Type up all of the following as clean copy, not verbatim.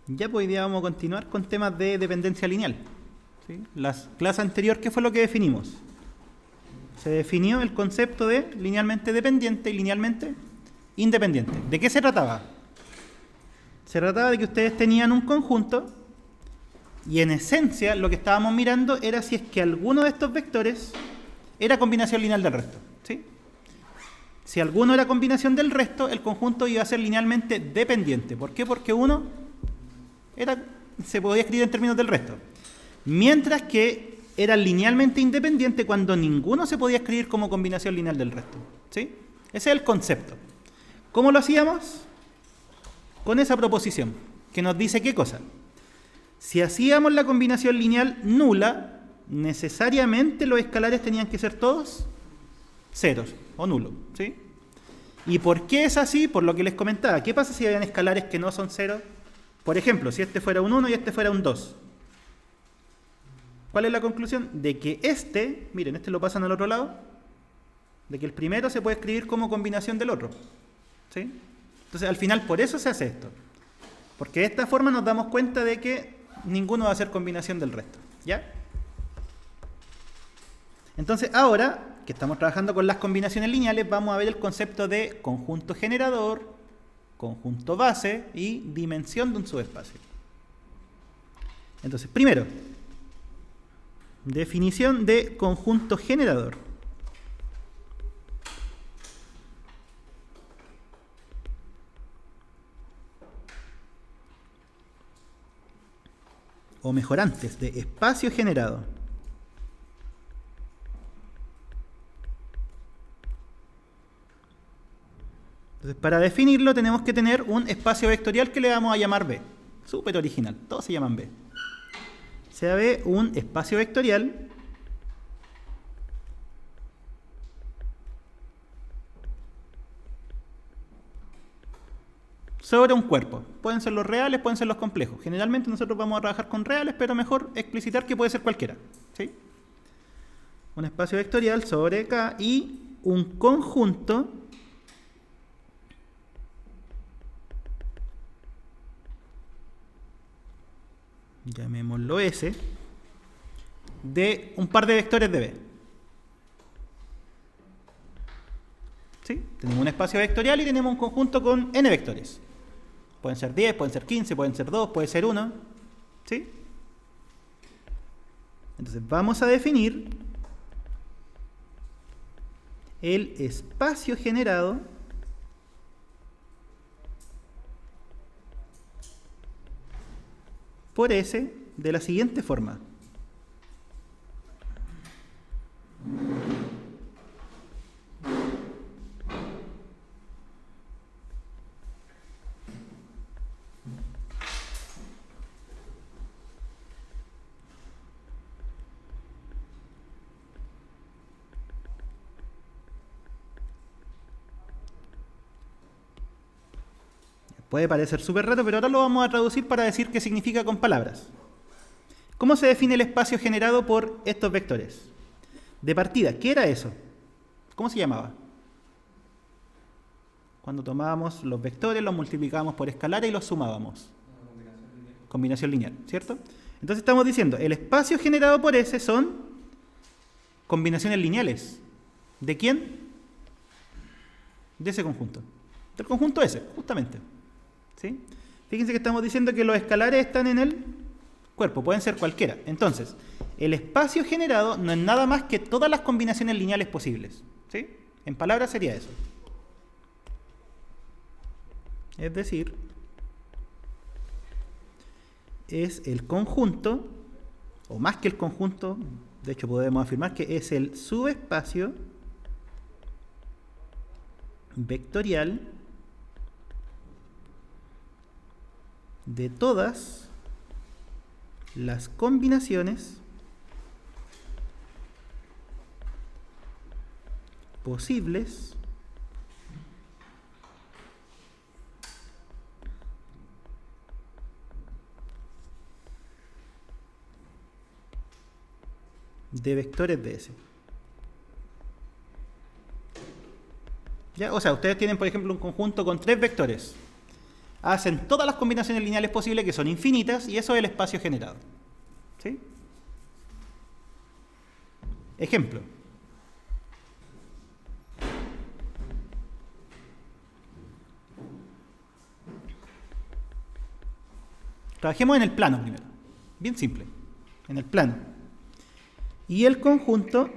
Ya pues hoy día vamos a continuar con temas de dependencia lineal. ¿Sí? La clase anterior, ¿qué fue lo que definimos? Se definió el concepto de linealmente dependiente y linealmente independiente. ¿De qué se trataba? Se trataba de que ustedes tenían un conjunto y en esencia lo que estábamos mirando era si es que alguno de estos vectores era combinación lineal del resto. ¿Sí? Si alguno era combinación del resto, el conjunto iba a ser linealmente dependiente. ¿Por qué? Porque uno se podía escribir en términos del resto. Mientras que era linealmente independiente cuando ninguno se podía escribir como combinación lineal del resto. ¿Sí? Ese es el concepto. ¿Cómo lo hacíamos? Con esa proposición, que nos dice qué cosa. Si hacíamos la combinación lineal nula, necesariamente los escalares tenían que ser todos ceros o nulos. ¿Sí? ¿Y por qué es así? Por lo que les comentaba. ¿Qué pasa si habían escalares que no son ceros? Por ejemplo, si este fuera un 1 y este fuera un 2. ¿Cuál es la conclusión? De que miren, este lo pasan al otro lado, de que el primero se puede escribir como combinación del otro. ¿Sí? Entonces, al final, por eso se hace esto. Porque de esta forma nos damos cuenta de que ninguno va a ser combinación del resto. ¿Ya? Entonces, ahora que estamos trabajando con las combinaciones lineales, vamos a ver el concepto de conjunto generador, conjunto base y dimensión de un subespacio. Entonces, primero, definición de conjunto generador. O mejor antes, de espacio generado. Entonces, para definirlo tenemos que tener un espacio vectorial que le vamos a llamar B. Súper original, todos se llaman B. Sea B un espacio vectorial sobre un cuerpo. Pueden ser los reales, pueden ser los complejos. Generalmente nosotros vamos a trabajar con reales, pero mejor explicitar que puede ser cualquiera. ¿Sí? Un espacio vectorial sobre K y un conjunto llamémoslo S, de un par de vectores de B. ¿Sí? Tenemos un espacio vectorial y tenemos un conjunto con n vectores. Pueden ser 10, pueden ser 15, pueden ser 2, puede ser 1. ¿Sí? Entonces vamos a definir el espacio generado por S de la siguiente forma. Puede parecer súper raro, pero ahora lo vamos a traducir para decir qué significa con palabras. ¿Cómo se define el espacio generado por estos vectores? De partida, ¿qué era eso? ¿Cómo se llamaba? Cuando tomábamos los vectores, los multiplicábamos por escalares y los sumábamos. Combinación lineal, ¿cierto? Entonces estamos diciendo, el espacio generado por S son combinaciones lineales. ¿De quién? De ese conjunto. Del conjunto S, justamente. ¿Sí? Fíjense que estamos diciendo que los escalares están en el cuerpo, pueden ser cualquiera. Entonces, el espacio generado no es nada más que todas las combinaciones lineales posibles. ¿Sí? En palabras sería eso. Es decir, es el conjunto, o más que el conjunto, de hecho podemos afirmar que es el subespacio vectorial de todas las combinaciones posibles de vectores de S. ¿Ya? O sea, ustedes tienen, por ejemplo, un conjunto con 3 vectores. hacen todas las combinaciones lineales posibles, que son infinitas, y eso es el espacio generado. ¿Sí? Ejemplo. Trabajemos en el plano primero. Bien simple. En el plano. Y el conjunto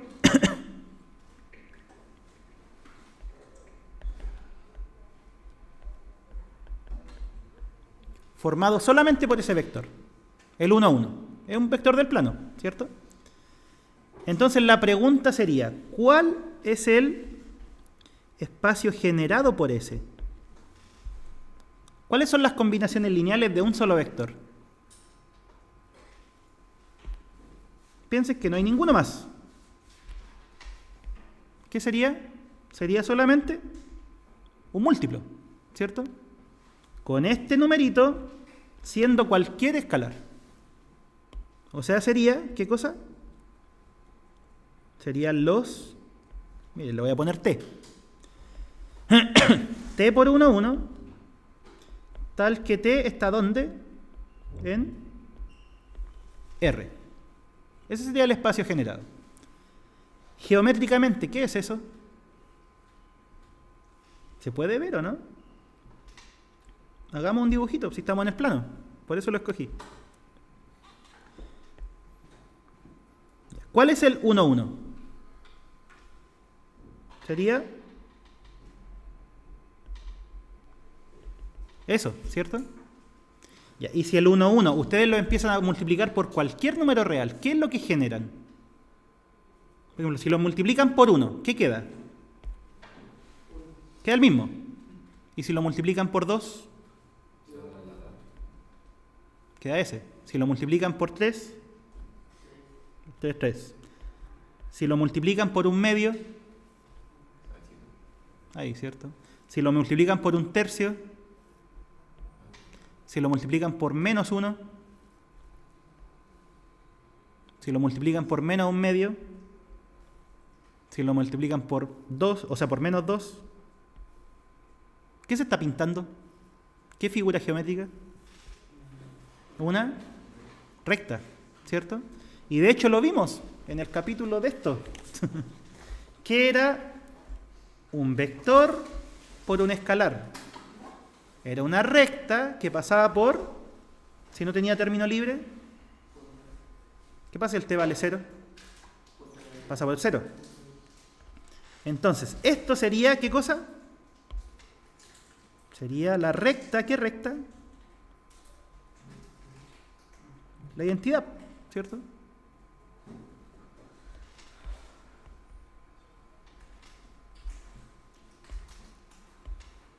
formado solamente por ese vector. El 1, 1. Es un vector del plano, ¿cierto? Entonces la pregunta sería, ¿cuál es el espacio generado por ese? ¿Cuáles son las combinaciones lineales de un solo vector? Piensen que no hay ninguno más. ¿Qué sería? Sería solamente un múltiplo, ¿cierto? Con este numerito siendo cualquier escalar. O sea, sería, ¿qué cosa? Serían los... Miren, le voy a poner t. T por 1, 1. Tal que t está ¿dónde? En R. Ese sería el espacio generado. Geométricamente, ¿qué es eso? ¿Se puede ver o no? Hagamos un dibujito, si estamos en el plano. Por eso lo escogí. ¿Cuál es el 1, 1? Sería eso, ¿cierto? Ya, y si el 1, 1, ustedes lo empiezan a multiplicar por cualquier número real, ¿qué es lo que generan? Por ejemplo, si lo multiplican por 1, ¿qué queda? Queda el mismo. Y si lo multiplican por 2, queda ese. Si lo multiplican por 3, 3, 3. Si lo multiplican por un medio, ahí, ¿cierto? Si lo multiplican por un tercio, si lo multiplican por menos 1, si lo multiplican por menos un medio, si lo multiplican por 2, o sea, por menos 2, ¿qué se está pintando? ¿Qué figura geométrica? Una recta, ¿cierto? Y de hecho lo vimos en el capítulo de esto, que era un vector por un escalar. Era una recta que pasaba por, si no tenía término libre, ¿qué pasa si el t vale 0? Pasa por el 0. Entonces, esto sería, ¿qué cosa? Sería la recta, ¿qué recta? La identidad, ¿cierto?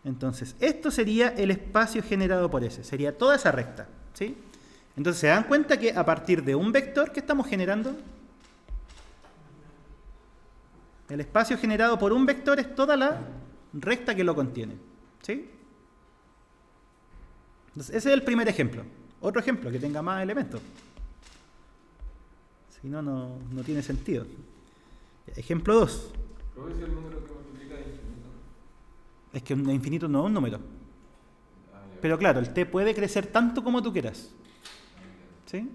Entonces, esto sería el espacio generado por ese, sería toda esa recta, ¿sí? Entonces, ¿se dan cuenta que a partir de un vector que estamos generando? El espacio generado por un vector es toda la recta que lo contiene, ¿sí? Entonces, ese es el primer ejemplo. Otro ejemplo que tenga más elementos. Si no, no tiene sentido. Ejemplo 2. ¿Cuál es el número que multiplica de infinito? Es que un infinito no es un número. Pero claro, el t puede crecer tanto como tú quieras. ¿Sí?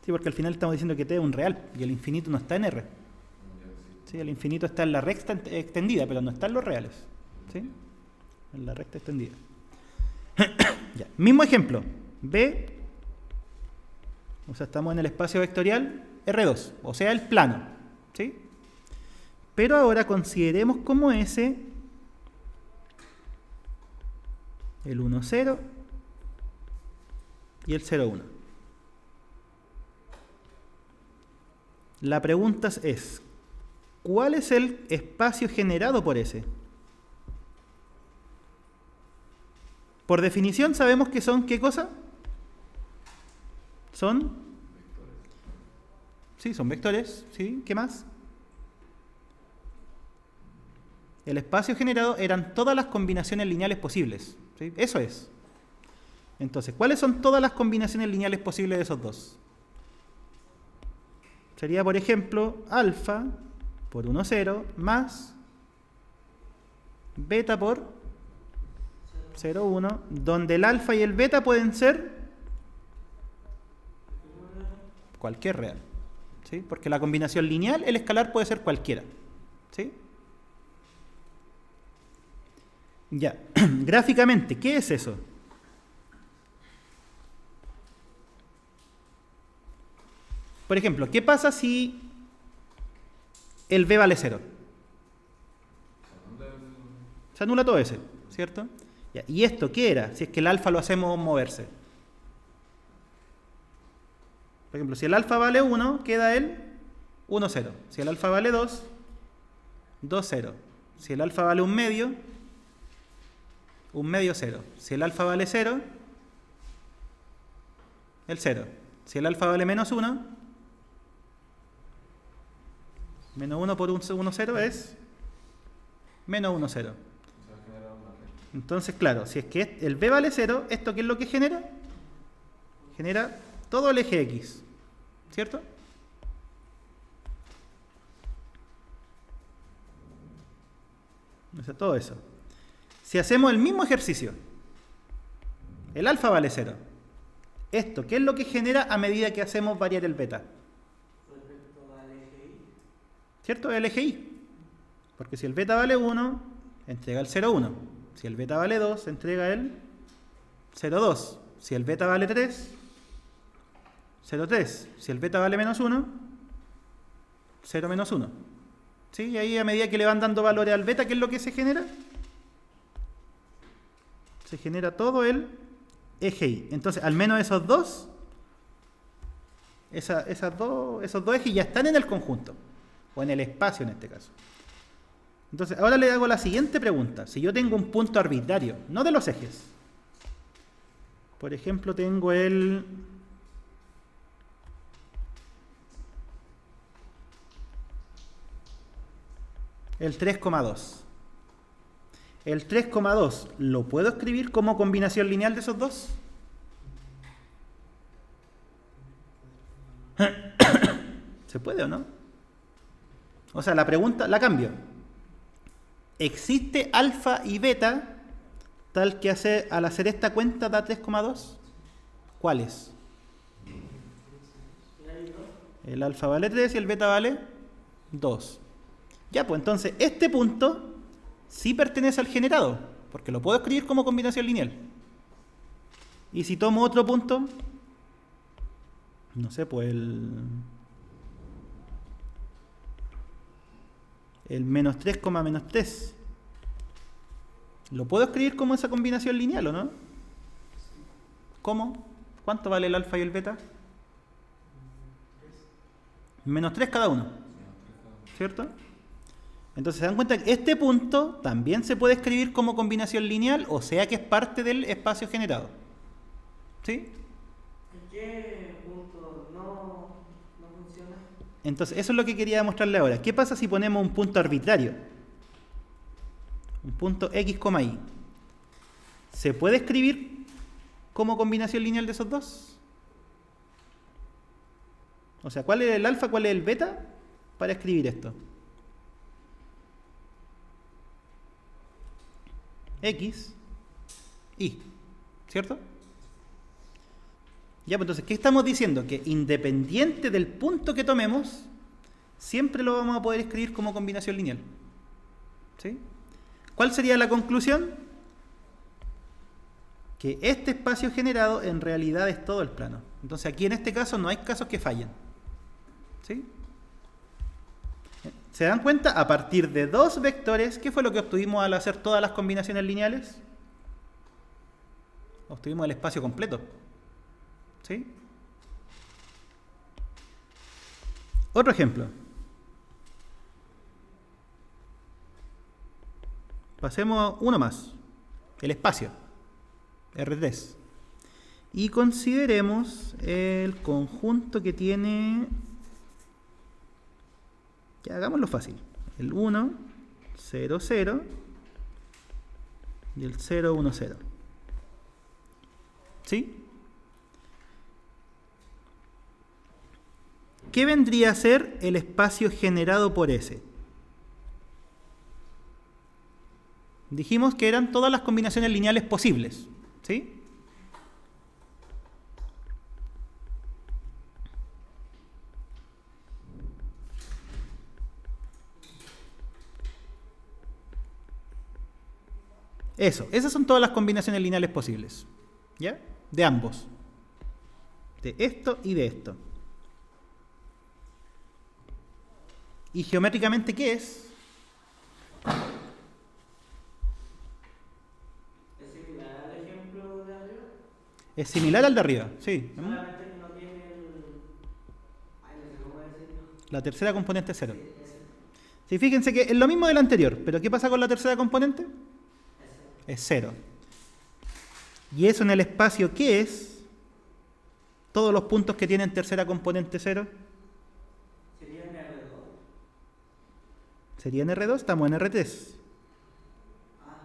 Sí, porque al final estamos diciendo que t es un real y el infinito no está en R. ¿Sí? El infinito está en la recta extendida, pero no está en los reales. ¿Sí? En la recta extendida. Ya. Mismo ejemplo. B, o sea, estamos en el espacio vectorial R2, o sea, el plano. ¿Sí? Pero ahora consideremos como S el 1, 0 y el 0, 1. La pregunta es, ¿cuál es el espacio generado por S? Por definición sabemos que son, ¿qué cosa? Son... Sí, son vectores, ¿sí? ¿Qué más? El espacio generado eran todas las combinaciones lineales posibles, ¿sí? Eso es. Entonces, ¿cuáles son todas las combinaciones lineales posibles de esos dos? Sería, por ejemplo, alfa por 1, 0 más beta por 0, 1, donde el alfa y el beta pueden ser cualquier real, ¿sí? Porque la combinación lineal, el escalar puede ser cualquiera, ¿sí? Ya, gráficamente, ¿qué es eso? Por ejemplo, ¿qué pasa si el b vale 0? Se anula todo ese, ¿cierto? Ya, ¿y esto qué era? Si es que el alfa lo hacemos moverse. Por ejemplo, si el alfa vale 1, queda el 1, 0. Si el alfa vale 2, 2, 0. Si el alfa vale un medio, 0. Si el alfa vale 0, el 0. Si el alfa vale menos 1, menos 1 por 1, 0 es menos 1, 0. Entonces, claro, si es que el b vale 0, ¿esto qué es lo que genera? Genera todo el eje X, ¿cierto? O sea, todo eso. Si hacemos el mismo ejercicio, el alfa vale 0. ¿Esto qué es lo que genera a medida que hacemos variar el beta? ¿Cierto? El eje Y. Porque si el beta vale 1, entrega el 0, 1. Si el beta vale 2, entrega el 0, 2. Si el beta vale 3, 0, 3. Si el beta vale menos 1, 0, menos 1. ¿Sí? Y ahí a medida que le van dando valores al beta, ¿qué es lo que se genera? Se genera todo el eje Y. Entonces, al menos esos dos ejes ya están en el conjunto. O en el espacio en este caso. Entonces, ahora le hago la siguiente pregunta. Si yo tengo un punto arbitrario, no de los ejes. Por ejemplo, tengo el 3,2. El 3,2, ¿lo puedo escribir como combinación lineal de esos dos? ¿Se puede o no? O sea, la pregunta la cambio. ¿Existe alfa y beta tal que al hacer esta cuenta da 3,2? ¿Cuáles? El alfa vale 3 y el beta vale 2. Ya, pues entonces este punto sí pertenece al generado, porque lo puedo escribir como combinación lineal. Y si tomo otro punto, no sé, pues el menos 3, menos 3. ¿Lo puedo escribir como esa combinación lineal o no? ¿Cómo? ¿Cuánto vale el alfa y el beta? Menos 3 cada uno. ¿Cierto? Entonces se dan cuenta que este punto también se puede escribir como combinación lineal, o sea que es parte del espacio generado. ¿Sí? ¿Qué punto no funciona? Entonces eso es lo que quería mostrarle ahora. ¿Qué pasa si ponemos un punto arbitrario? Un punto X, Y. ¿Se puede escribir como combinación lineal de esos dos? O sea, ¿cuál es el alfa, cuál es el beta para escribir esto? X, Y, ¿cierto? Ya, pues entonces, ¿qué estamos diciendo? Que independiente del punto que tomemos, siempre lo vamos a poder escribir como combinación lineal. ¿Sí? ¿Cuál sería la conclusión? Que este espacio generado en realidad es todo el plano. Entonces aquí en este caso no hay casos que fallen. ¿Sí? ¿Se dan cuenta? A partir de dos vectores, ¿qué fue lo que obtuvimos al hacer todas las combinaciones lineales? Obtuvimos el espacio completo. ¿Sí? Otro ejemplo. Pasemos uno más. El espacio. R3. Y consideremos el conjunto que tiene... Ya, hagámoslo fácil. El 1, 0, 0 y el 0, 1, 0. ¿Sí? ¿Qué vendría a ser el espacio generado por S? Dijimos que eran todas las combinaciones lineales posibles, ¿sí? Eso, esas son todas las combinaciones lineales posibles, ¿ya? De ambos. De esto y de esto. ¿Y geométricamente qué es? ¿Es similar al ejemplo de arriba? Es similar al de arriba, sí. Solamente que no tiene el... Ay, no sé cómo decirlo. La tercera componente es 0. Sí, ese. Sí, fíjense que es lo mismo del anterior, pero ¿qué pasa con la tercera componente? Es 0. Y eso en el espacio, ¿qué es? Todos los puntos que tienen tercera componente 0. ¿Sería en R2? Sería en R2, estamos en R3. Ah.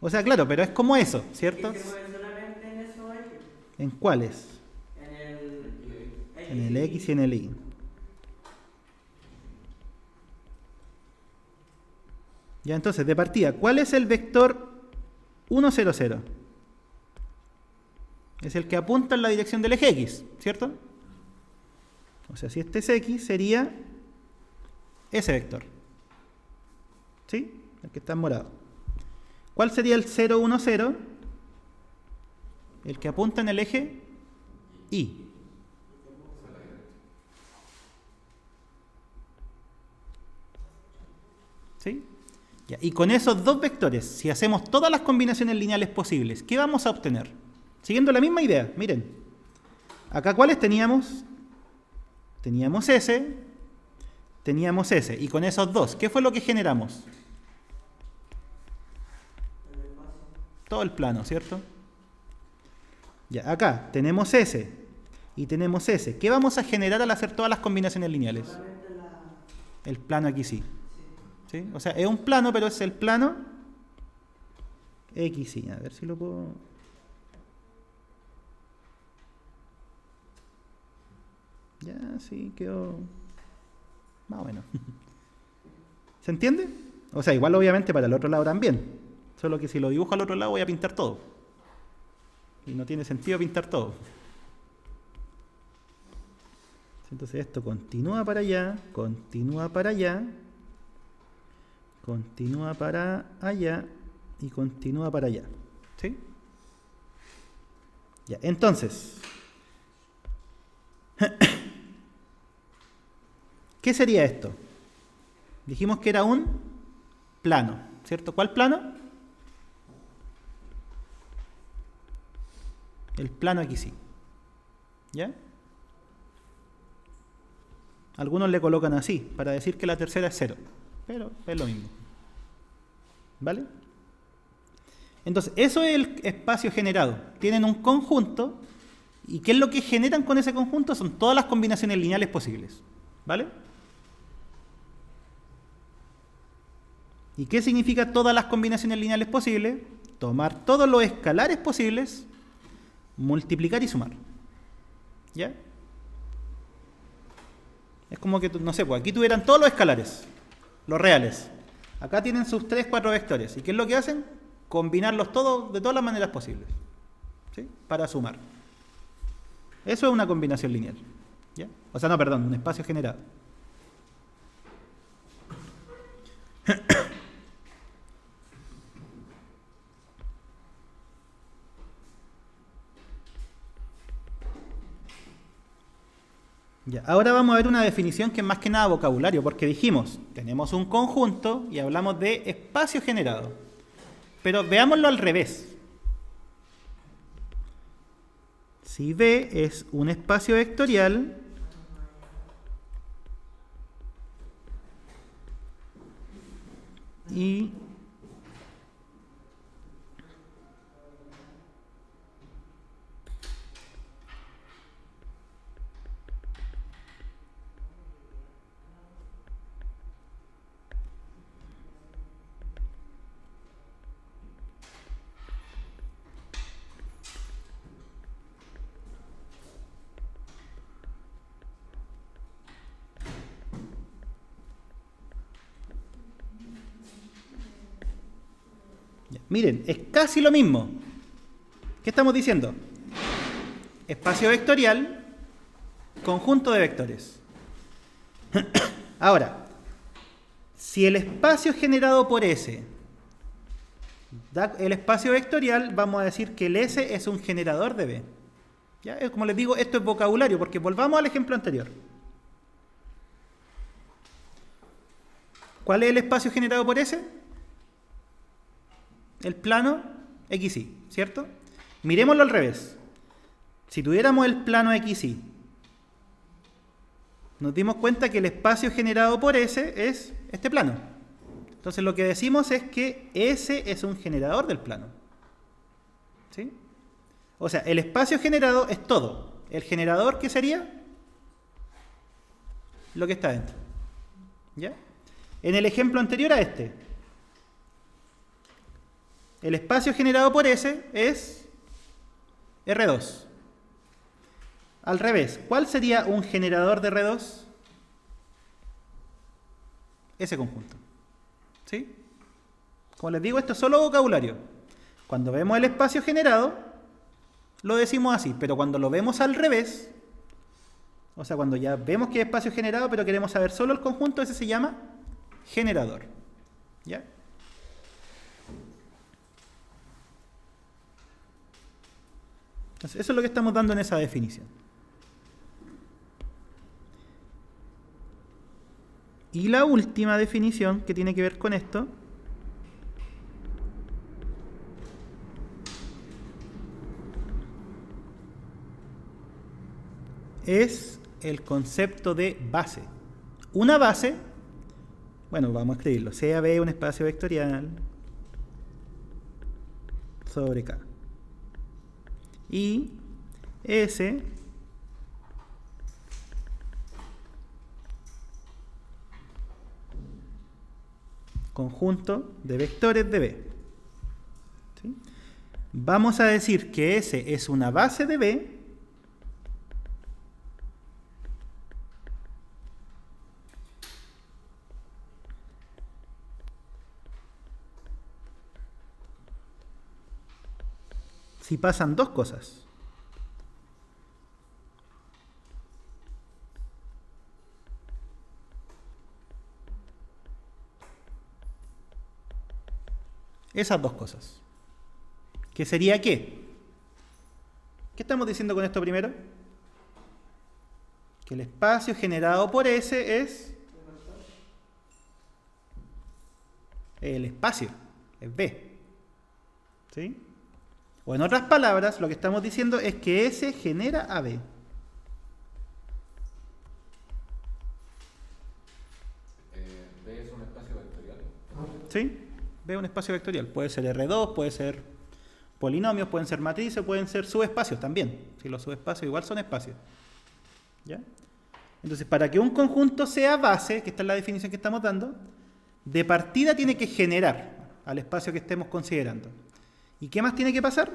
O sea, claro, pero es como eso, ¿cierto? ¿Y se mueve solamente en esos ejes? ¿En cuáles? En el X. En el X y en el Y. Ya, entonces, de partida, ¿cuál es el vector 1, 0, 0? Es el que apunta en la dirección del eje X, ¿cierto? O sea, si este es X, sería ese vector. ¿Sí? El que está en morado. ¿Cuál sería el 0, 1, 0? El que apunta en el eje Y. ¿Sí? Ya, y con esos dos vectores, si hacemos todas las combinaciones lineales posibles, ¿qué vamos a obtener? Siguiendo la misma idea, miren. Acá, ¿cuáles teníamos? Teníamos ese, teníamos ese. Y con esos dos, ¿qué fue lo que generamos? Todo el plano, ¿cierto? Ya, acá tenemos ese y tenemos ese. ¿Qué vamos a generar al hacer todas las combinaciones lineales? El plano aquí sí. ¿Sí? O sea, es un plano, pero es el plano X, sí. A ver si lo puedo... Ya, sí, quedó más o menos. ¿Se entiende? O sea, igual obviamente para el otro lado también. Solo que si lo dibujo al otro lado voy a pintar todo. Y no tiene sentido pintar todo. Entonces esto continúa para allá, continúa para allá, continúa para allá y continúa para allá. ¿Sí? Ya, entonces... ¿Qué sería esto? Dijimos que era un plano, ¿cierto? ¿Cuál plano? El plano aquí sí. ¿Ya? Algunos le colocan así, para decir que la tercera es 0. Pero es lo mismo. ¿Vale? Entonces, eso es el espacio generado. Tienen un conjunto, y ¿qué es lo que generan con ese conjunto? Son todas las combinaciones lineales posibles. ¿Vale? ¿Y qué significa todas las combinaciones lineales posibles? Tomar todos los escalares posibles, multiplicar y sumar. ¿Ya? Es como que, no sé, pues aquí tuvieran todos los escalares, los reales. Acá tienen sus 3, 4 vectores. ¿Y qué es lo que hacen? Combinarlos todos de todas las maneras posibles. ¿Sí? Para sumar. Eso es una combinación lineal. ¿Ya? O sea, no, perdón, un espacio generado. Ya, ahora vamos a ver una definición que es más que nada vocabulario, porque dijimos, tenemos un conjunto y hablamos de espacio generado. Pero veámoslo al revés. Si V es un espacio vectorial, y Ya, miren, es casi lo mismo. ¿Qué estamos diciendo? Espacio vectorial, conjunto de vectores. Ahora, si el espacio generado por S da el espacio vectorial, vamos a decir que el S es un generador de B. ¿Ya? Como les digo, esto es vocabulario, porque volvamos al ejemplo anterior. ¿Cuál es el espacio generado por S? El plano XY, ¿cierto? Miremoslo al revés. Si tuviéramos el plano XY, nos dimos cuenta que el espacio generado por S es este plano. Entonces lo que decimos es que S es un generador del plano. ¿Sí? O sea, el espacio generado es todo. El generador, ¿qué sería? Lo que está dentro. ¿Ya? En el ejemplo anterior a este, el espacio generado por S es R2. Al revés, ¿cuál sería un generador de R2? Ese conjunto. ¿Sí? Como les digo, esto es solo vocabulario. Cuando vemos el espacio generado, lo decimos así, pero cuando lo vemos al revés, o sea, cuando ya vemos que es espacio generado, pero queremos saber solo el conjunto, ese se llama generador. ¿Ya? Entonces, eso es lo que estamos dando en esa definición. Y la última definición que tiene que ver con esto es el concepto de base. Una base, bueno, vamos a escribirlo, sea B un espacio vectorial sobre K. Y S conjunto de vectores de B. ¿Sí? Vamos a decir que S es una base de B si pasan dos cosas. Esas dos cosas. ¿Qué sería qué? ¿Qué estamos diciendo con esto primero? Que el espacio generado por S es el espacio, es B. ¿Sí? O en otras palabras, lo que estamos diciendo es que S genera a B. B es un espacio vectorial. ¿Sí? B es un espacio vectorial. Puede ser R2, puede ser polinomios, pueden ser matrices, pueden ser subespacios también. Si los subespacios igual son espacios. ¿Ya? Entonces, para que un conjunto sea base, que esta es la definición que estamos dando, de partida tiene que generar al espacio que estemos considerando. ¿Y qué más tiene que pasar?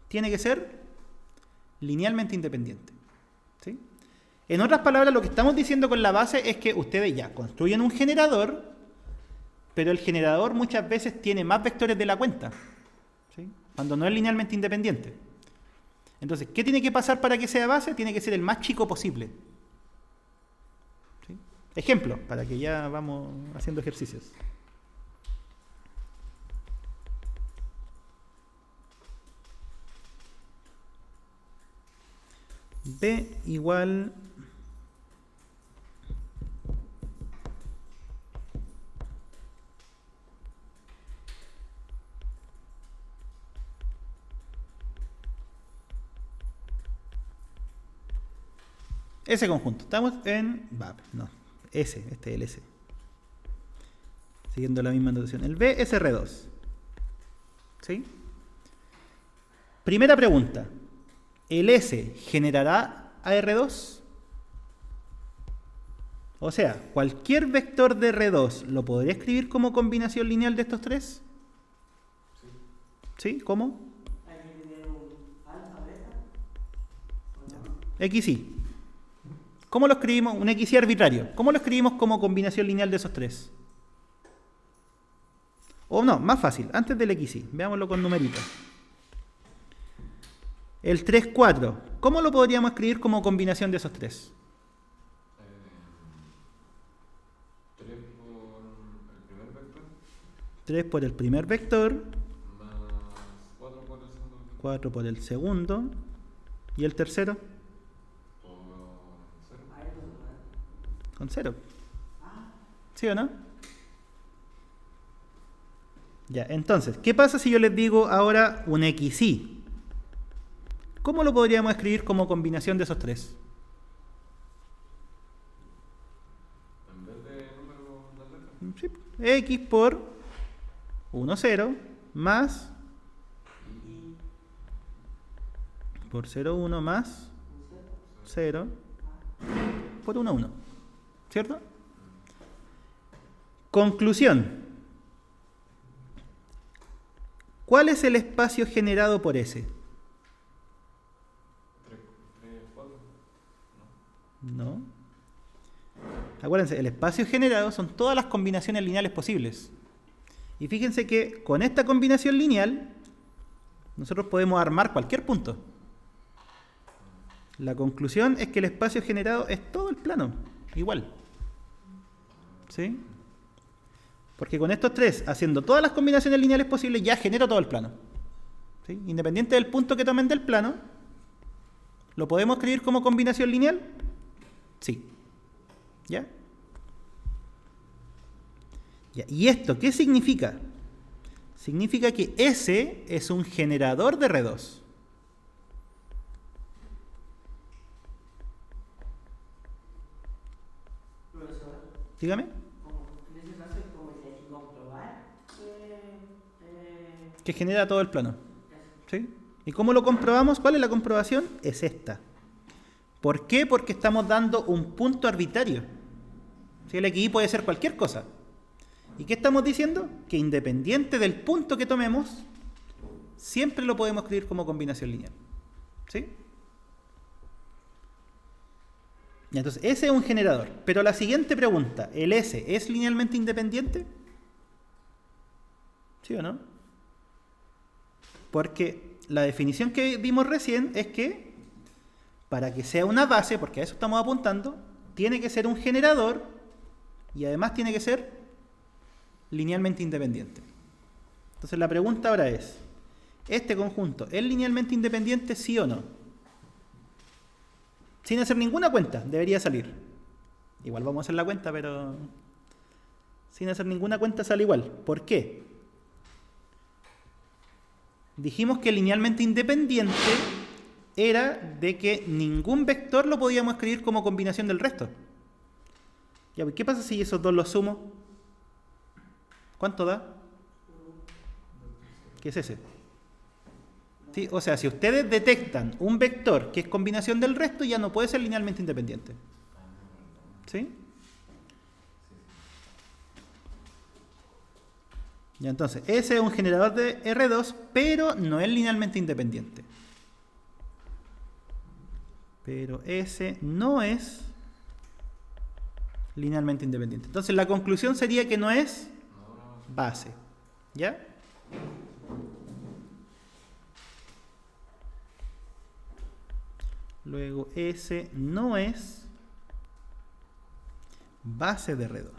Tiene que ser linealmente independiente. ¿Sí? En otras palabras, lo que estamos diciendo con la base es que ustedes ya construyen un generador, pero el generador muchas veces tiene más vectores de la cuenta. ¿Sí? Cuando no es linealmente independiente. Entonces, ¿qué tiene que pasar para que sea base? Tiene que ser el más chico posible. ¿Sí? Ejemplo, para que ya vamos haciendo ejercicios. B igual ese conjunto. Estamos en VAB, no, S, este es el S. Siguiendo la misma notación. El B es R2. ¿Sí? Primera pregunta. ¿El S generará a R2? O sea, ¿cualquier vector de R2 lo podría escribir como combinación lineal de estos tres? ¿Sí? ¿Cómo? Hay que tener un alfa, beta. XY. ¿Cómo lo escribimos? Un XY arbitrario. ¿Cómo lo escribimos como combinación lineal de esos tres? O no, más fácil, antes del XY. Veámoslo con numeritos. El 3, 4. ¿Cómo lo podríamos escribir como combinación de esos tres? 3 por el primer vector 3 por el primer vector, más 4 por el segundo vector 4 por el segundo, y el tercero por 0. Ahí no se puede. con 0. Ah, ¿Sí o no? Ya, entonces, ¿qué pasa si yo les digo ahora un XY? ¿Cómo lo podríamos escribir como combinación de esos tres? En vez de número de letras. Sí, X por 1, 0, más y por 0, 1, más un 0 0. por 1, 1. ¿Cierto? Conclusión. ¿Cuál es el espacio generado por S? 3, 4. No. Acuérdense, el espacio generado son todas las combinaciones lineales posibles. Y fíjense que con esta combinación lineal nosotros podemos armar cualquier punto. La conclusión es que el espacio generado es todo el plano, igual. ¿Sí? Porque con estos tres, haciendo todas las combinaciones lineales posibles, ya genero todo el plano. ¿Sí? Independiente del punto que tomen del plano, ¿lo podemos escribir como combinación lineal? Sí. ¿Ya? Ya. ¿Y esto qué significa? Significa que S es un generador de R2. Profesor, Dígame. en ese caso es como que hay que comprobar Que genera todo el plano. eso. ¿Sí? ¿Y cómo lo comprobamos? ¿Cuál es la comprobación? Es esta. ¿Por qué? Porque estamos dando un punto arbitrario. ¿Sí? El XY puede ser cualquier cosa. ¿Y qué estamos diciendo? Que independiente del punto que tomemos, siempre lo podemos escribir como combinación lineal. ¿Sí? Y entonces, ese es un generador. Pero la siguiente pregunta, ¿el S es linealmente independiente? ¿Sí o no? Porque la definición que vimos recién es que para que sea una base, porque a eso estamos apuntando, tiene que ser un generador y además tiene que ser linealmente independiente. Entonces la pregunta ahora es, ¿este conjunto es linealmente independiente, sí o no? Sin hacer ninguna cuenta, debería salir. Igual vamos a hacer la cuenta, pero sin hacer ninguna cuenta sale igual. ¿Por qué? Dijimos que linealmente independiente era de que ningún vector lo podíamos escribir como combinación del resto. Ya, ¿qué pasa si esos dos los sumo? ¿Cuánto da? ¿Qué es ese? ¿Sí? O sea, si ustedes detectan un vector que es combinación del resto, ya no puede ser linealmente independiente. ¿Sí? Ya, entonces, ese es un generador de R2, pero no es linealmente independiente. Pero ese no es linealmente independiente. Entonces, la conclusión sería que no es base. ¿Ya? Luego, ese no es base de R2.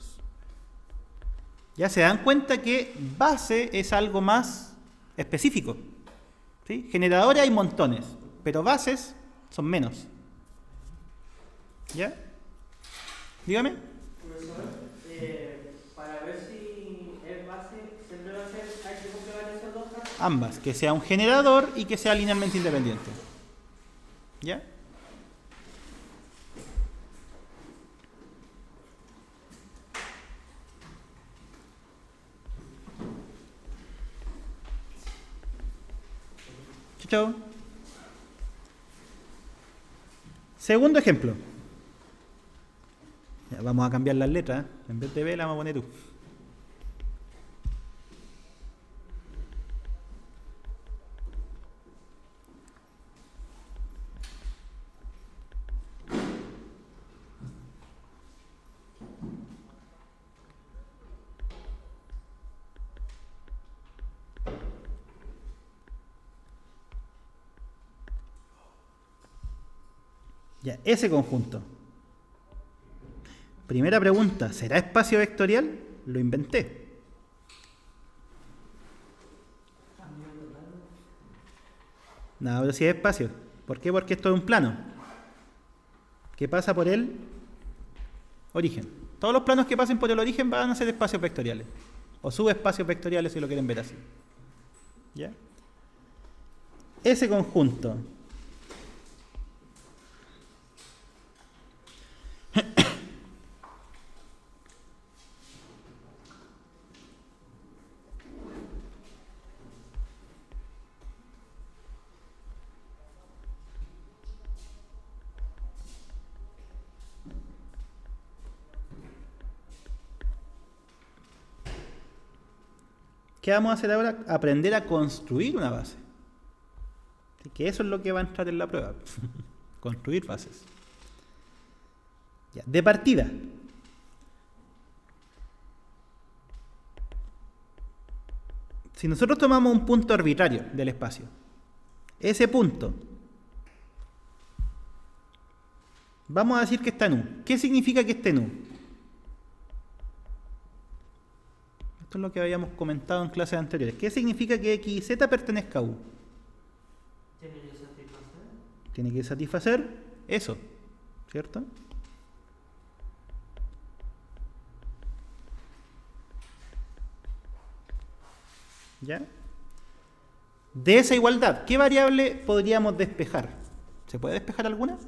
Ya se dan cuenta que base es algo más específico. ¿Sí? Generadores hay montones, pero bases son menos. ¿Ya? Dígame. Profesor, para ver si es base, siempre va a ser, hay que comprobar esos dos casos. Ambas, que sea un generador y que sea linealmente independiente. ¿Ya? Chao. Segundo ejemplo. Ya, vamos a cambiar las letras. En vez de B la vamos a poner U. Ya, ese conjunto. Primera pregunta, ¿será espacio vectorial? Lo inventé. No, pero sí es espacio. ¿Por qué? Porque esto es un plano que pasa por el origen. Todos los planos que pasen por el origen van a ser espacios vectoriales. O subespacios vectoriales si lo quieren ver así. ¿Ya? Ese conjunto. ¿Qué vamos a hacer ahora? Aprender a construir una base. Así que eso es lo que va a entrar en la prueba. Construir bases. Ya, de partida. Si nosotros tomamos un punto arbitrario del espacio, ese punto, vamos a decir que está en U. ¿Qué significa que esté en U? Esto es lo que habíamos comentado en clases anteriores. ¿Qué significa que X y Z pertenezca a U? Tiene que satisfacer. Tiene que satisfacer eso, ¿cierto? ¿Ya? De esa igualdad, ¿qué variable podríamos despejar? ¿Se puede despejar alguna?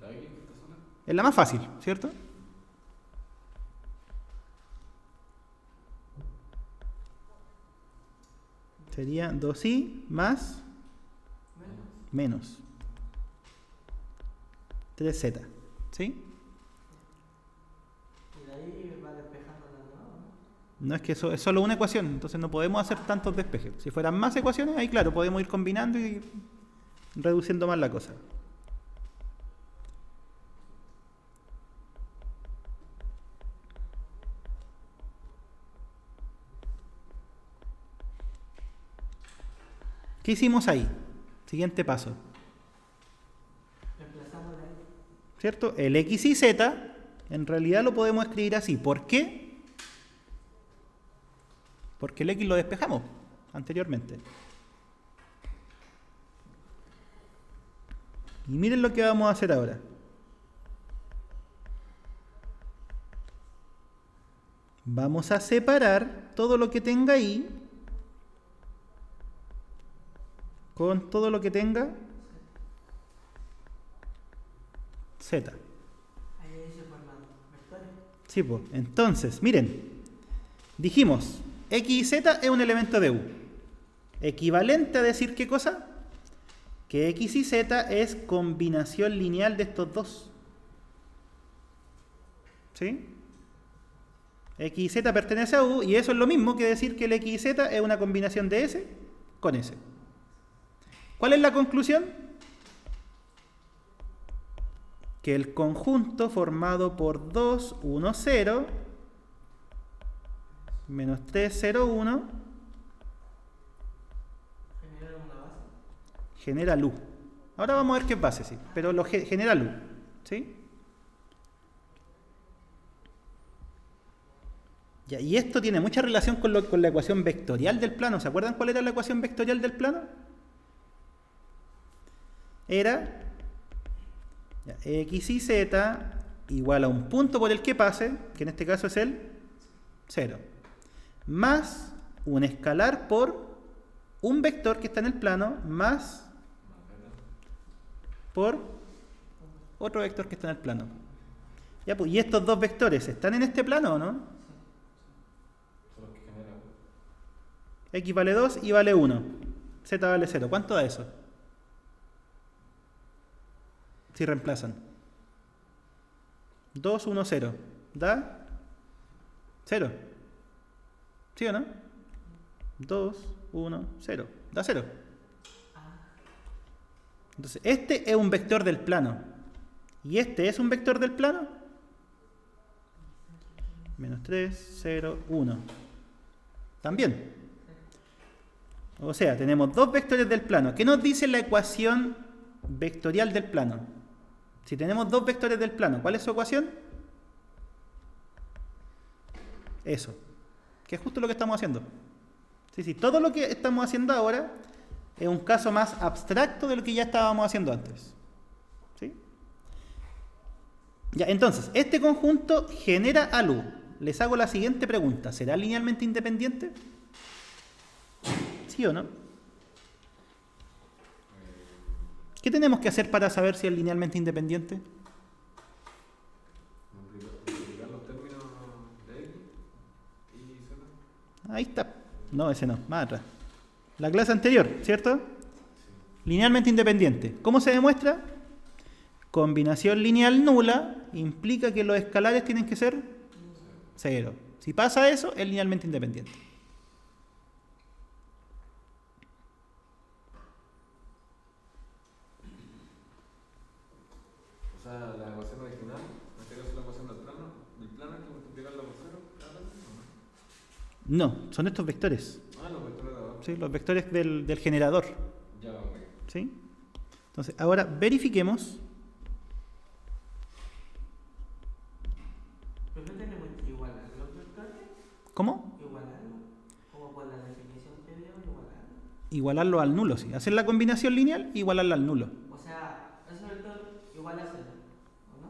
¿La X que está sola? Es la más fácil, ¿cierto? Sería 2i más menos 3z, ¿sí? Y de ahí va despejando la nueva, ¿no? No, es que eso es solo una ecuación, entonces no podemos hacer tantos despejes. Si fueran más ecuaciones, ahí claro, podemos ir combinando y reduciendo más la cosa. ¿Qué hicimos ahí? Siguiente paso. Reemplazamos la X. ¿Cierto? El X y Z en realidad lo podemos escribir así. ¿Por qué? Porque el X lo despejamos anteriormente. Y miren lo que vamos a hacer ahora. Vamos a separar todo lo que tenga ahí con todo lo que tenga Z. Ahí se forman vectores. Sí, pues. Entonces, miren, dijimos, X y Z es un elemento de U. Equivalente a decir ¿qué cosa? Que X y Z es combinación lineal de estos dos. ¿Sí? X y Z pertenece a U y eso es lo mismo que decir que el X y Z es una combinación de S con S. ¿Cuál es la conclusión? Que el conjunto formado por 2, 1, 0, menos 3, 0, 1, Generar una base. genera luz. Ahora vamos a ver qué es base, sí, pero lo genera luz, ¿sí? Ya, y esto tiene mucha relación con la ecuación vectorial del plano. ¿Se acuerdan cuál era la ecuación vectorial del plano? Era ya, X y Z igual a un punto por el que pase, que en este caso es el 0, más un escalar por un vector que está en el plano, más por otro vector que está en el plano. Ya, pues, ¿y estos dos vectores están en este plano o no? Son los que generan. X vale 2 y vale 1. Z vale 0. ¿Cuánto da eso? Si reemplazan. 2, 1, 0. ¿Da? 0. ¿Sí o no? 2, 1, 0. Da 0. Entonces, este es un vector del plano. ¿Y este es un vector del plano? Menos 3, 0, 1. También. O sea, tenemos dos vectores del plano. ¿Qué nos dice la ecuación vectorial del plano. Si tenemos dos vectores del plano, ¿cuál es su ecuación? Eso, que es justo lo que estamos haciendo. Sí, todo lo que estamos haciendo ahora es un caso más abstracto de lo que ya estábamos haciendo antes. ¿Sí? Ya, entonces, este conjunto genera a luz. Les hago la siguiente pregunta. ¿Será linealmente independiente? ¿Sí o no? ¿Qué tenemos que hacer para saber si es linealmente independiente? Multiplicar los términos de X y Z. Ahí está. No, ese no, más atrás. La clase anterior, ¿cierto? Linealmente independiente. ¿Cómo se demuestra? Combinación lineal nula implica que los escalares tienen que ser 0. Si pasa eso, es linealmente independiente. O sea, la ecuación original, en este caso la ecuación del plano hay que multiplicarla por 0 cada vez, ¿o no? No, son estos vectores. Ah, los vectores de abajo. ¿Sí? Los vectores del generador. Ya, ok. ¿Sí? Entonces, ahora verifiquemos. ¿Pero no tenemos que igualar los vectores? ¿Cómo? ¿Igualarlo? Como por la definición que dio, igualarlo. Igualarlo al nulo, sí. Hacer la combinación lineal e igualarla al nulo. O sea, ese vector igual a 0, ¿o no?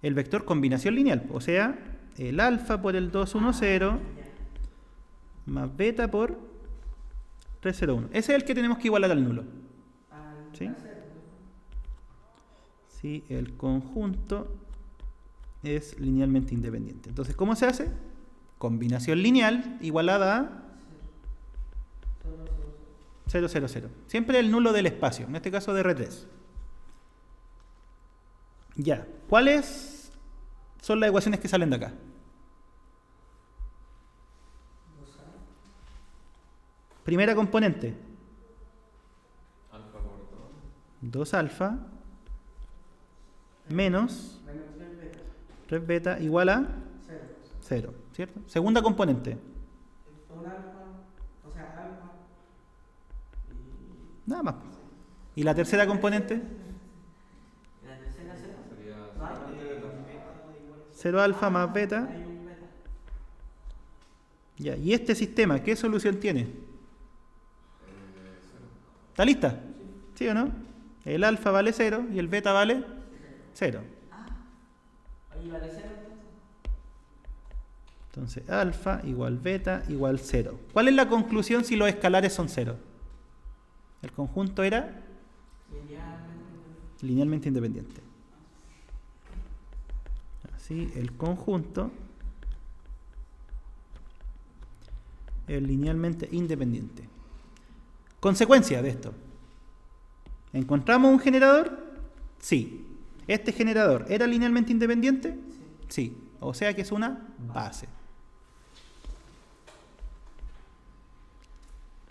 El vector combinación lineal, o sea, el alfa por el 2, 1, 0 Ya. más beta por 3, 0, 1. Ese es el que tenemos que igualar al nulo. ¿Sí? A 0, ¿no? Si el conjunto es linealmente independiente. Entonces, ¿cómo se hace? Combinación lineal igualada a 0, 0, 0. Siempre el nulo del espacio, en este caso de R3. Ya, ¿cuáles son las ecuaciones que salen de acá? Primera componente, Alfa por 2 alfa menos Menos 3 beta. 3 beta igual a 0. 0, ¿cierto? Segunda componente, Un alfa, o sea, alfa. nada más. ¿Y la tercera componente? Y la tercera 0. sería No hay. solamente beta. 0 alfa más beta. Hay un beta. Ya, ¿y este sistema qué solución tiene? 0. ¿Está lista? ¿Sí o no? El alfa vale 0 y el beta vale 0. Oye, vale 0 entonces. Entonces, alfa igual beta igual 0. ¿Cuál es la conclusión si los escalares son 0? El conjunto era linealmente independiente. Así, el conjunto es linealmente independiente. Consecuencia de esto. ¿Encontramos un generador? Sí. ¿Este generador era linealmente independiente? Sí. O sea que es una base.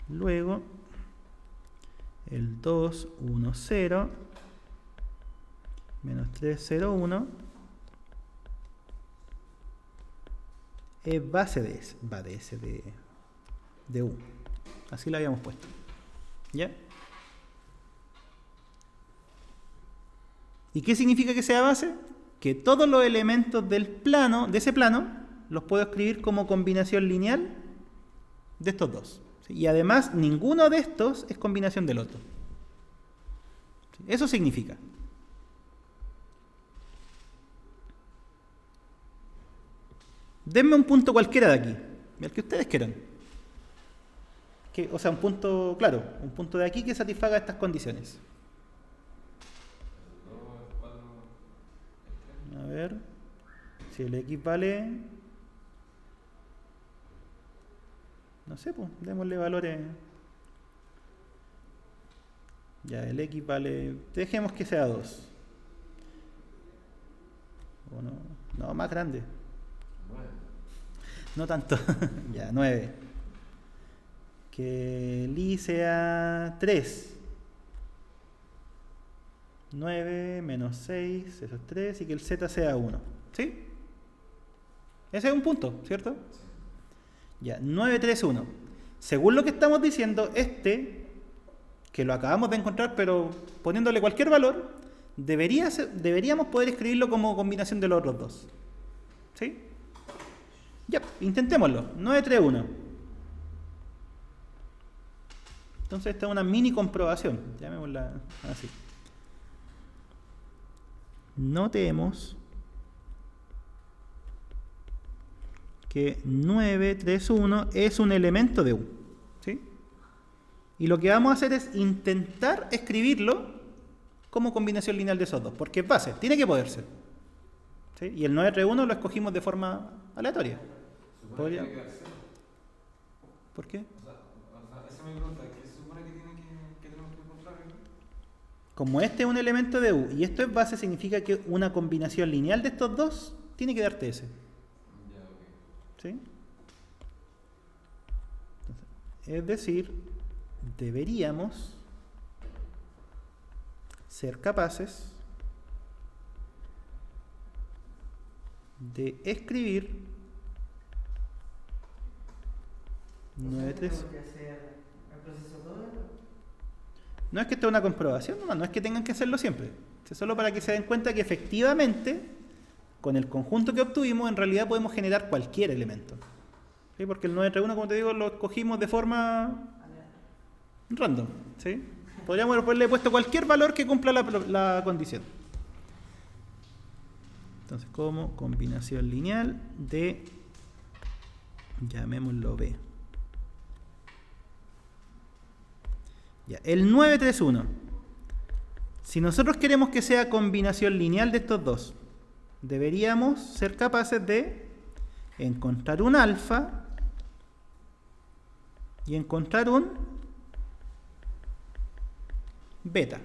Luego, el 2, 1, 0, menos 3, 0, 1, es base de S, va de S de U. Así lo habíamos puesto. ¿Ya? ¿Y qué significa que sea base? Que todos los elementos del plano, de ese plano, los puedo escribir como combinación lineal de estos dos. ¿Sí? Y además, ninguno de estos es combinación del otro. ¿Sí? Eso significa. Denme un punto cualquiera de aquí, el que ustedes quieran. O sea, un punto, claro, un punto de aquí que satisfaga estas condiciones. 2, 4, A ver, si el X vale, no sé, pues, démosle valores. Ya, el X vale, dejemos que sea 2. O no, más grande. 9. No tanto, ya, 9. Que el I sea 3. 9 menos 6, eso es 3, y que el Z sea 1. ¿Sí? Ese es un punto, ¿cierto? Ya, 9, 3, 1. Según lo que estamos diciendo, que que lo acabamos de encontrar, pero poniéndole cualquier valor, deberíamos poder escribirlo como combinación de los otros dos. ¿Sí? Ya, intentémoslo. 931. Entonces esta es una mini comprobación, llamémosla así. Notemos que 931 es un elemento de U. ¿Sí? Y lo que vamos a hacer es intentar escribirlo como combinación lineal de esos dos, porque es base, tiene que poder ser. ¿Sí? Y el 931 lo escogimos de forma aleatoria. ¿Podría? ¿Por qué? Esa es mi pregunta, ¿qué se supone que tenemos que encontrar? Como este es un elemento de U y esto es base, significa que una combinación lineal de estos dos tiene que darte ese. Ya, ok. ¿Sí? Entonces, es decir, deberíamos ser capaces de escribir 931. ¿Tenemos que hacer el proceso todo? No es que esto es una comprobación, no es que tengan que hacerlo siempre. Es solo para que se den cuenta que efectivamente, con el conjunto que obtuvimos, en realidad podemos generar cualquier elemento. ¿Sí? Porque el 931, como te digo, lo escogimos de forma random. ¿Sí? Podríamos haberle puesto cualquier valor que cumpla la condición. Entonces, como combinación lineal de, llamémoslo B. Ya, el 931. Si nosotros queremos que sea combinación lineal de estos dos, deberíamos ser capaces de encontrar un alfa y encontrar un beta.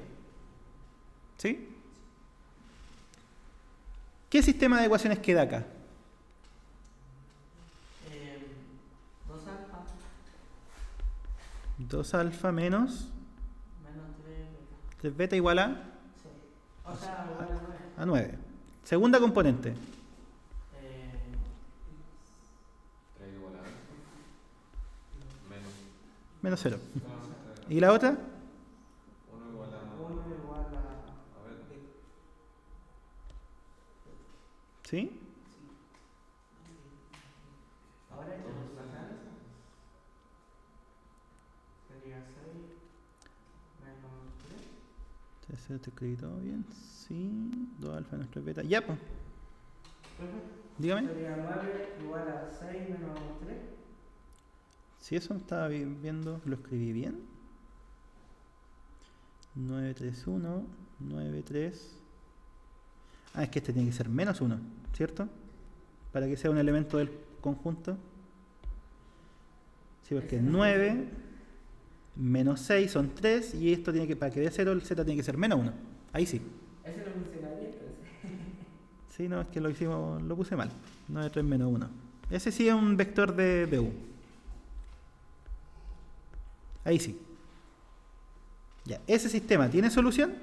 ¿Sí? ¿Qué sistema de ecuaciones queda acá? 2 alfa 2 alfa menos menos 3 beta. 3 beta igual a, Sí. O sea, igual a 9. a 9. Segunda componente. 3 igual a menos. Menos 0. Ah, ¿Y la otra? 1 igual a. 1 igual a. A ver. ¿Sí? Ahora esto lo sacan. Sería 6 menos 3. ¿Te escribí todo bien? Sí. 2 alfa menos 3 beta. Ya, pues. Dígame. Sería 9 igual a 6 menos 3. Si eso no estaba viendo, ¿lo escribí bien? 931, 93. Ah, es que este tiene que ser menos 1, ¿cierto? Para que sea un elemento del conjunto. Sí, porque 9 menos 6 son 3 y esto tiene que, para que dé 0, el z tiene que ser menos 1. Ahí sí. Eso no funcionaría entonces. Sí, no, es que lo puse mal. 93 menos 1. Ese sí es un vector de U. Ahí sí. Ya, ¿ese sistema tiene solución?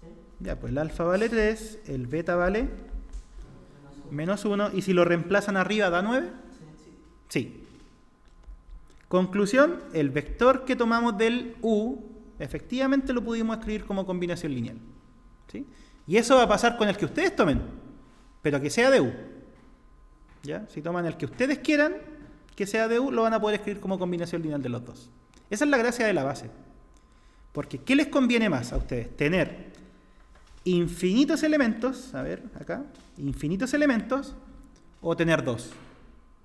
¿Sí? Ya, pues el alfa vale 3, el beta vale Menos menos 1. 1, y si lo reemplazan arriba da 9. Sí. Sí. Conclusión, el vector que tomamos del U, efectivamente lo pudimos escribir como combinación lineal. ¿Sí? Y eso va a pasar con el que ustedes tomen, pero que sea de U. ¿Ya? Si toman el que ustedes quieran que sea de U, lo van a poder escribir como combinación lineal de los dos. Esa es la gracia de la base. Porque, ¿qué les conviene más a ustedes? Tener infinitos elementos, a ver, acá, infinitos elementos, o tener dos.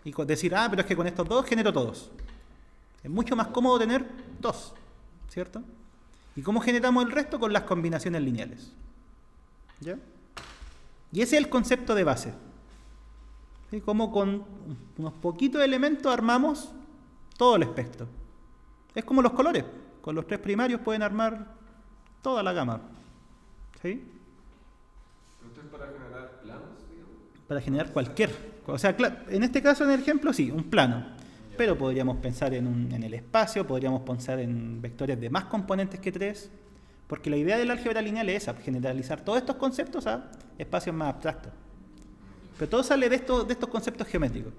Y decir, pero es que con estos dos genero todos. Es mucho más cómodo tener dos, ¿cierto? ¿Y cómo generamos el resto? Con las combinaciones lineales. ¿Ya? Y ese es el concepto de base. ¿Sí? Como con unos poquitos elementos armamos todo el espectro. Es como los colores. Con los 3 primarios pueden armar toda la gama. ¿Sí? ¿Esto es para generar planos, digamos? Para generar cualquier. O sea, en este caso, en el ejemplo, sí, un plano. Pero podríamos pensar en el espacio, podríamos pensar en vectores de más componentes que 3. Porque la idea del álgebra lineal es esa, generalizar todos estos conceptos a espacios más abstractos. Pero todo sale de estos conceptos geométricos.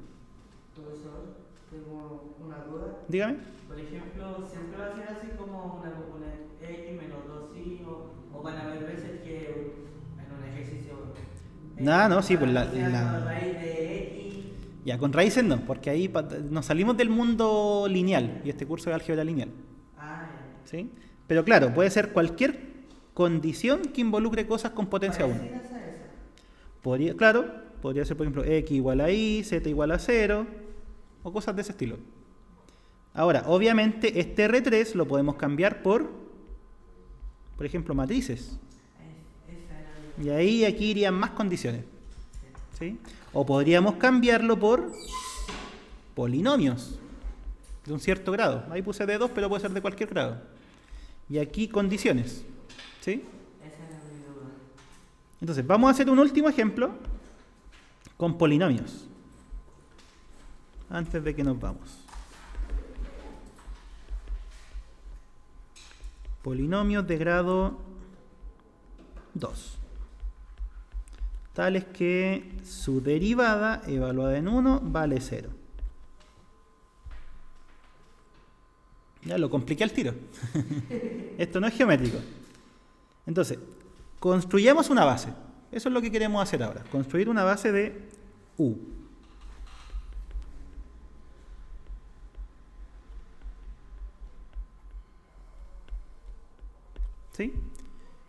¿Todo eso? Tengo una duda. Dígame. Por ejemplo, siempre va a ser así como una componente x menos 2y o van a haber veces que en un ejercicio. No, sí, pues la raíz de x. Ya, con raíces no, porque ahí nos salimos del mundo lineal y este curso es álgebra lineal. Ah, ya. ¿Sí? Pero claro, puede ser cualquier condición que involucre cosas con potencia 1. Parecidas a esa. Podría ser, por ejemplo, x igual a y, z igual a 0, o cosas de ese estilo. Ahora, obviamente, este R3 lo podemos cambiar por ejemplo, matrices. Esa era Y ahí aquí irían más condiciones. ¿Sí? O podríamos cambiarlo por polinomios de un cierto grado. Ahí puse de 2, pero puede ser de cualquier grado. Y aquí condiciones. ¿Sí? esa era mi duda. Entonces, vamos a hacer un último ejemplo con polinomios. Antes de que nos vamos. Polinomios de grado 2. Tales que su derivada evaluada en 1 vale 0. Ya lo compliqué al tiro. Esto no es geométrico. Entonces, construyamos una base. Eso es lo que queremos hacer ahora. Construir una base de U. ¿Sí?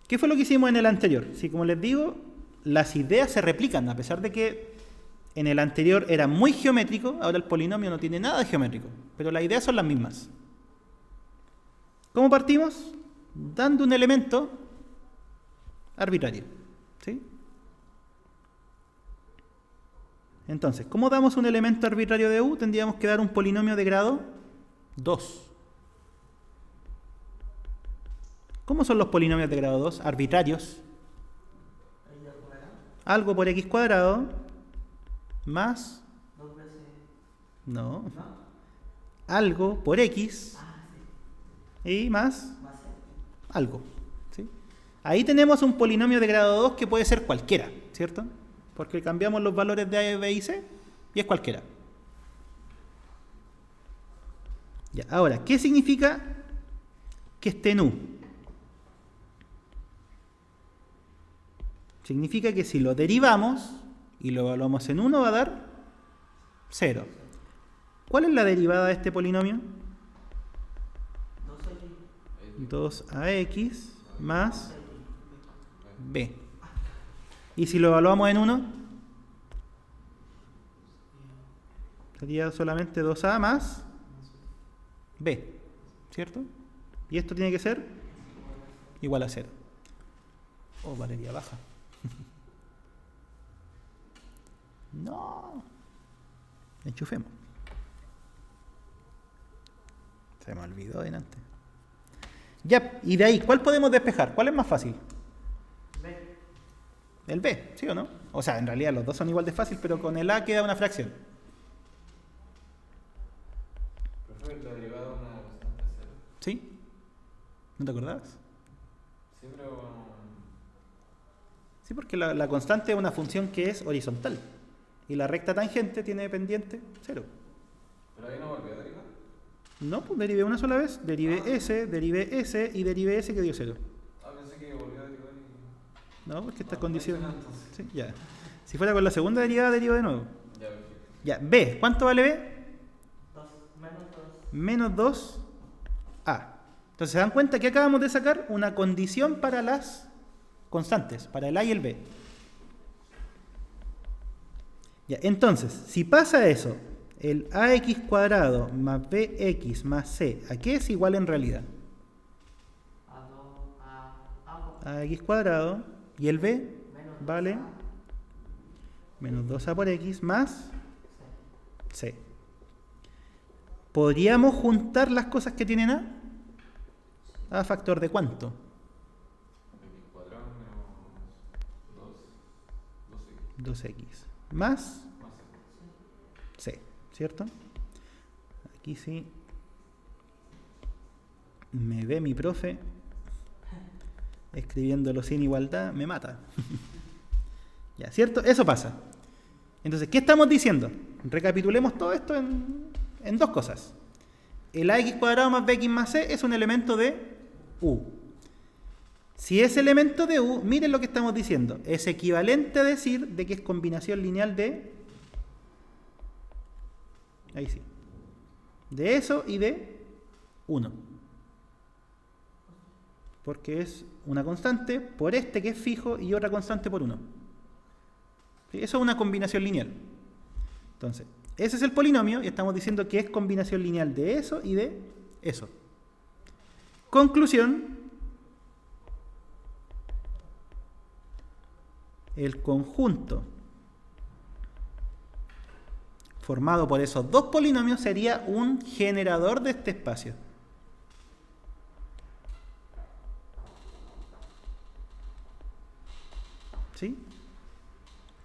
¿Qué fue lo que hicimos en el anterior? Sí, como les digo, las ideas se replican, a pesar de que en el anterior era muy geométrico, ahora el polinomio no tiene nada de geométrico, pero las ideas son las mismas. ¿Cómo partimos? Dando un elemento arbitrario. ¿Sí? Entonces, ¿cómo damos un elemento arbitrario de U? Tendríamos que dar un polinomio de grado 2. ¿Cómo son los polinomios de grado 2? Arbitrarios. Algo por x cuadrado más... Dos veces. No. ¿No? Algo por x y más Va a ser. algo. ¿Sí? Ahí tenemos un polinomio de grado 2 que puede ser cualquiera, ¿cierto? Porque cambiamos los valores de a, b y c y es cualquiera. Ya, ahora, ¿qué significa que esté en U? Significa que si lo derivamos y lo evaluamos en 1 va a dar 0. ¿Cuál es la derivada de este polinomio? 2ax más b. ¿Y si lo evaluamos en 1? Sería solamente 2a más b, ¿cierto? Y esto tiene que ser igual a 0. Oh, valería baja. No. Enchufemos. Se me olvidó delante. Ya, y de ahí, ¿cuál podemos despejar? ¿Cuál es más fácil? B. El B, ¿sí o no? O sea, en realidad los dos son igual de fácil, pero con el A queda una fracción. Profe, la derivada de una constante es 0. ¿Sí? ¿No te acordabas? Sí, pero... Sí, porque la constante es una función que es horizontal. Y la recta tangente tiene pendiente 0. ¿Pero ahí no volvió a derivar? No, pues derivé una sola vez, derivé S y derivé S que dio 0. Ah, pensé que volvió a derivar y... No, porque esta No, condición... no, entonces. Sí, ya. Si fuera con la segunda derivada, derivo de nuevo. Ya, perfecto. Ya, B. ¿Cuánto vale B? 2 Menos menos 2. 2A. Entonces, ¿se dan cuenta que acabamos de sacar una condición para las constantes, para el A y el B? Ya, entonces, si pasa eso, el ax cuadrado más bx más c, ¿a qué es igual en realidad? A Ax cuadrado, y el b menos vale 2A. menos 2a por x más c. ¿Podríamos juntar las cosas que tienen a? ¿A factor de cuánto? X cuadrado menos 2x 2x más más c, ¿cierto? Aquí sí me ve mi profe escribiéndolo sin igualdad, me mata. Ya, ¿cierto? Eso pasa. Entonces, ¿qué estamos diciendo? Recapitulemos todo esto en en dos cosas. El ax cuadrado más bx más c es un elemento de U. Si es elemento de U, miren lo que estamos diciendo. Es equivalente a decir de que es combinación lineal de... Ahí sí. De eso y de 1. Porque es una constante por este que es fijo y otra constante por 1. ¿Sí? Eso es una combinación lineal. Entonces, ese es el polinomio y estamos diciendo que es combinación lineal de eso y de eso. Conclusión. El conjunto formado por esos dos polinomios sería un generador de este espacio. ¿Sí?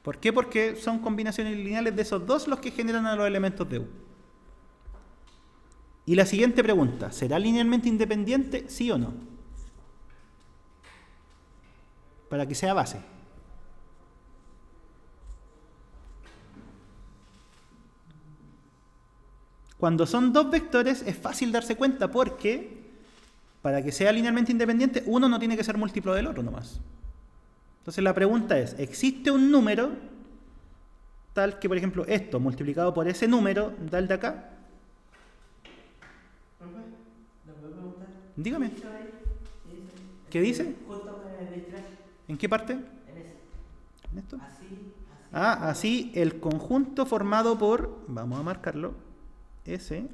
¿Por qué? Porque son combinaciones lineales de esos dos los que generan a los elementos de U. Y la siguiente pregunta, ¿será linealmente independiente, sí o no? Para que sea base. Cuando son dos vectores es fácil darse cuenta porque para que sea linealmente independiente uno no tiene que ser múltiplo del otro nomás. Entonces la pregunta es, ¿existe un número tal que, por ejemplo, esto multiplicado por ese número da el de acá? ¿Le puedo preguntar? Dígame. ¿Qué dice ahí? ¿Qué dice? ¿Qué dice? Justo me distrae. ¿En qué parte? En ese. ¿En esto? Así. Así el conjunto formado por, vamos a marcarlo, S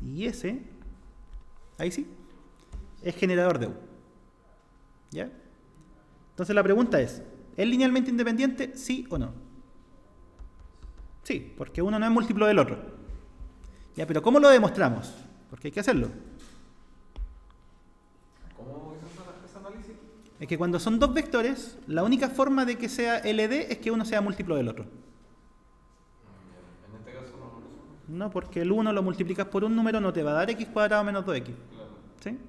y S, ahí sí, es generador de U. ¿Ya? Entonces la pregunta es linealmente independiente, sí o no? Sí, porque uno no es múltiplo del otro. Ya, pero ¿cómo lo demostramos? Porque hay que hacerlo. ¿Cómo es ese análisis? Es que cuando son dos vectores, la única forma de que sea LD es que uno sea múltiplo del otro. En este caso no lo resuelve. No, porque el 1 lo multiplicas por un número, no te va a dar x cuadrado menos 2x. Claro. ¿Sí? Bueno.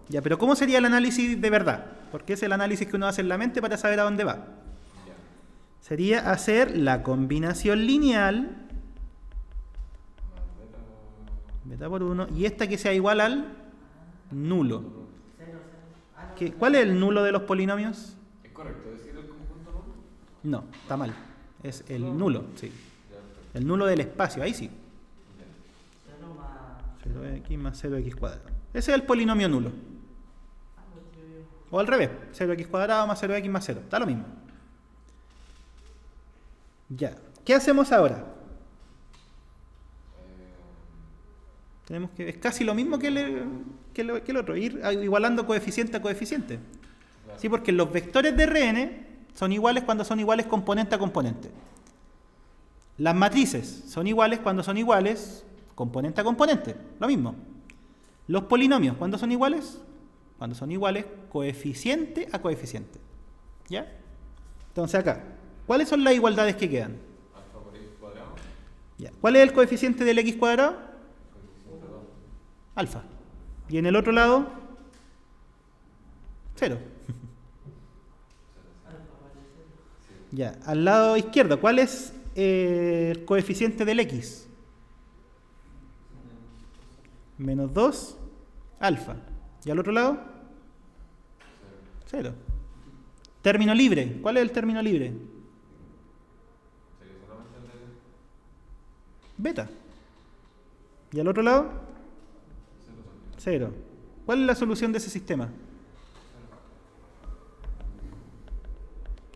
Ya, pero ¿cómo sería el análisis de verdad? Porque es el análisis que uno hace en la mente para saber a dónde va. Ya. Sería hacer la combinación lineal, beta por 1, y esta que sea igual al nulo. ¿Cuál es el nulo de los polinomios? ¿Es correcto decir el conjunto no? No, está mal. Es el nulo, sí. Ya, perfecto. El nulo del espacio, ahí sí. Ya. 0 más... 0x más 0x cuadrado. Ese es el polinomio nulo. O al revés, 0x cuadrado más 0x más 0. Está lo mismo. Ya. ¿Qué hacemos ahora? Tenemos que... Es casi lo mismo que el otro. Ir igualando coeficiente a coeficiente. Claro. ¿Sí? Porque los vectores de Rn son iguales cuando son iguales componente a componente. Las matrices son iguales cuando son iguales componente a componente. Lo mismo. Los polinomios, ¿cuándo son iguales? Cuando son iguales coeficiente a coeficiente. ¿Ya? Entonces acá, ¿cuáles son las igualdades que quedan? Alfa por x cuadrado. Ya. ¿Cuál es el coeficiente del x cuadrado? Coeficiente 2. Alfa. Y en el otro lado, 0. Ya. Al lado izquierdo, ¿cuál es el coeficiente del x? Menos 2, alfa. ¿Y al otro lado? 0. Término libre. ¿Cuál es el término libre? Sería solamente el de Beta. ¿Y al otro lado? 0. ¿Cuál es la solución de ese sistema?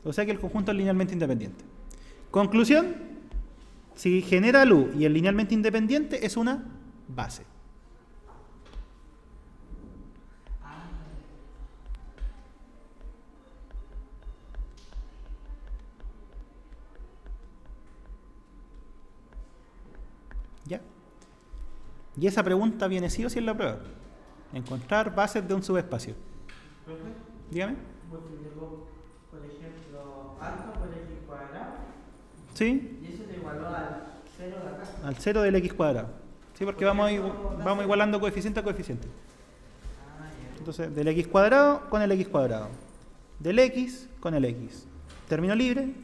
O sea que el conjunto es linealmente independiente. Conclusión, si genera luz y es linealmente independiente, es una base. ¿Ya? Y esa pregunta viene sí o sí en la prueba. Encontrar bases de un subespacio. ¿Profe? Dígame. Multiplicó, por ejemplo, alfa por x cuadrado. ¿Sí? Y eso te igualó al 0 de acá. Al 0 del x cuadrado. Sí, porque vamos igualando coeficiente a coeficiente. Ya. Entonces, del x cuadrado con el x cuadrado. Del x con el x. Término libre,